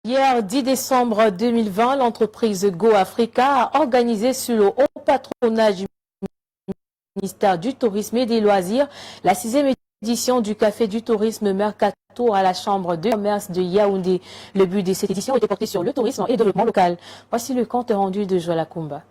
Hier 10 décembre 2020, l'entreprise Go Africa a organisé sous le haut patronage du ministère du Tourisme et des Loisirs la 6e édition du Café du Tourisme Mercator à la Chambre de commerce de Yaoundé. Le but de cette édition était porté sur le tourisme et le développement local. Voici le compte rendu de Joël Akumba.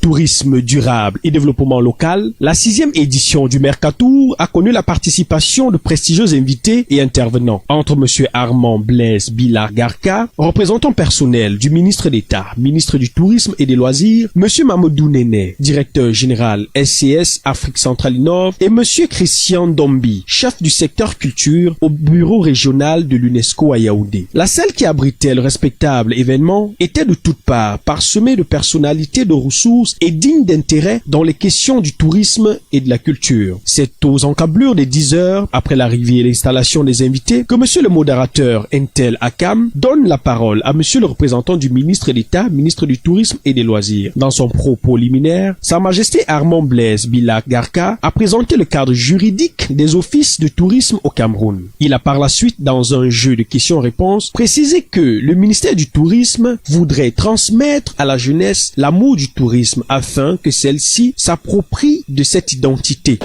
Tourisme durable et développement local, la 6e édition du Mercator a connu la participation de prestigieux invités et intervenants. Entre M. Armand Blaise Bilar-Garka, représentant personnel du ministre d'État, ministre du Tourisme et des Loisirs, M. Mamadou Nene, directeur général SCS Afrique centrale et Nord, et M. Christian Dombi, chef du secteur culture au bureau régional de l'UNESCO à Yaoundé. La salle qui abritait le respectable événement était de toutes parts parsemée de personnalités de ressources et digne d'intérêt dans les questions du tourisme et de la culture. C'est aux encablures des 10 heures, après l'arrivée et l'installation des invités, que monsieur le modérateur Intel Akam donne la parole à monsieur le représentant du ministre d'État, ministre du Tourisme et des Loisirs. Dans son propos liminaire, Sa Majesté Armand Blaise Bilar-Garka a présenté le cadre juridique des offices de tourisme au Cameroun. Il a par la suite, dans un jeu de questions-réponses, précisé que le ministère du Tourisme voudrait transmettre à la jeunesse l'amour du tourisme afin que celle-ci s'approprie de cette identité.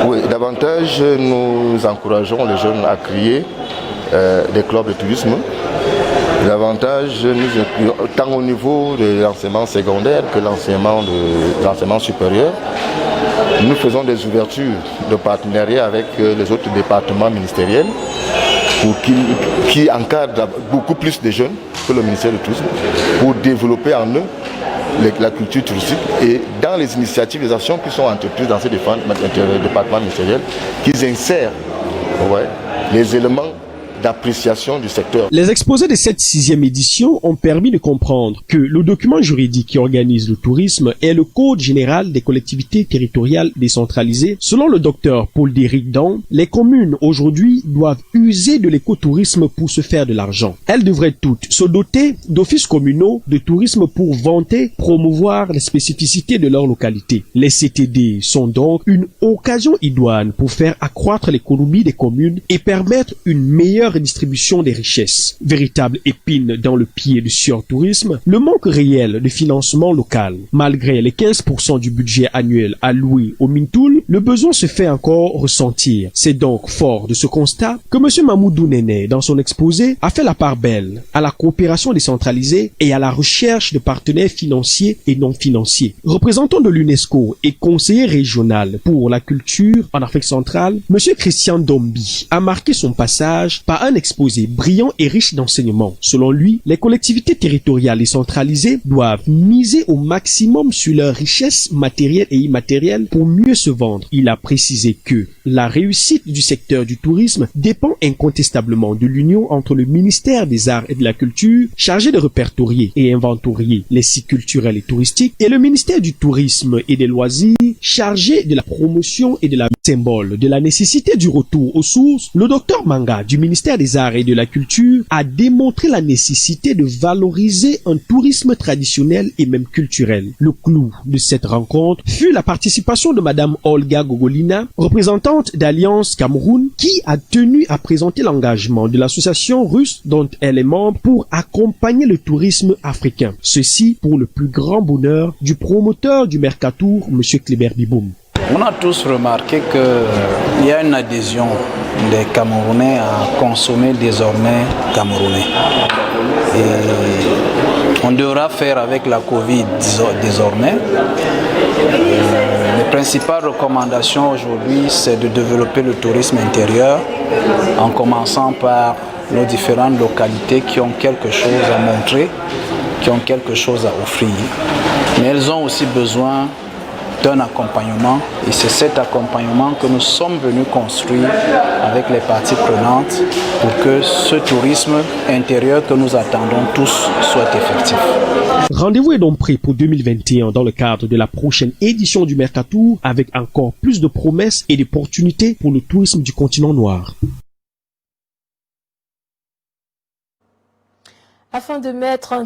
Oui, davantage nous encourageons les jeunes à créer des clubs de tourisme. Davantage nous incluons tant au niveau de l'enseignement secondaire que l'enseignement supérieur. Nous faisons des ouvertures de partenariat avec les autres départements ministériels pour qui encadrent beaucoup plus de jeunes que le ministère du Tourisme pour développer en eux la culture touristique et dans les initiatives, les actions qui sont entreprises dans ces départements ministériels, qu'ils insèrent les éléments d'appréciation du secteur. Les exposés de cette 6e édition ont permis de comprendre que le document juridique qui organise le tourisme est le Code général des collectivités territoriales décentralisées. Selon le docteur Paul Déric-Dan, les communes aujourd'hui doivent user de l'écotourisme pour se faire de l'argent. Elles devraient toutes se doter d'offices communaux de tourisme pour vanter, promouvoir les spécificités de leur localité. Les CTD sont donc une occasion idoine pour faire accroître l'économie des communes et permettre une meilleure redistribution des richesses. Véritable épine dans le pied du surtourisme, le manque réel de financement local. Malgré les 15% du budget annuel alloué au Mintoul, le besoin se fait encore ressentir. C'est donc fort de ce constat que M. Mamadou Nene, dans son exposé, a fait la part belle à la coopération décentralisée et à la recherche de partenaires financiers et non financiers. Représentant de l'UNESCO et conseiller régional pour la culture en Afrique centrale, M. Christian Dombi a marqué son passage par un exposé brillant et riche d'enseignements. Selon lui, les collectivités territoriales décentralisées doivent miser au maximum sur leurs richesses matérielles et immatérielles pour mieux se vendre. Il a précisé que la réussite du secteur du tourisme dépend incontestablement de l'union entre le ministère des Arts et de la Culture, chargé de répertorier et inventorier les sites culturels et touristiques, et le ministère du Tourisme et des Loisirs, chargé de la promotion et de la symbole de la nécessité du retour aux sources. Le docteur Manga du ministère des Arts et de la Culture a démontré la nécessité de valoriser un tourisme traditionnel et même culturel. Le clou de cette rencontre fut la participation de Madame Olga Gogolina, représentante d'Alliance Cameroun, qui a tenu à présenter l'engagement de l'association russe dont elle est membre pour accompagner le tourisme africain. Ceci pour le plus grand bonheur du promoteur du Mercator, M. Kleber Biboum. On a tous remarqué qu'il y a une adhésion des Camerounais à consommer désormais camerounais. Et on devra faire avec la Covid désormais. Les principales recommandations aujourd'hui, c'est de développer le tourisme intérieur en commençant par nos différentes localités qui ont quelque chose à montrer, qui ont quelque chose à offrir. Mais elles ont aussi besoin d'un accompagnement et c'est cet accompagnement que nous sommes venus construire avec les parties prenantes pour que ce tourisme intérieur que nous attendons tous soit effectif. Rendez-vous est donc pris pour 2021 dans le cadre de la prochaine édition du Mercator avec encore plus de promesses et d'opportunités pour le tourisme du continent noir. Afin de mettre un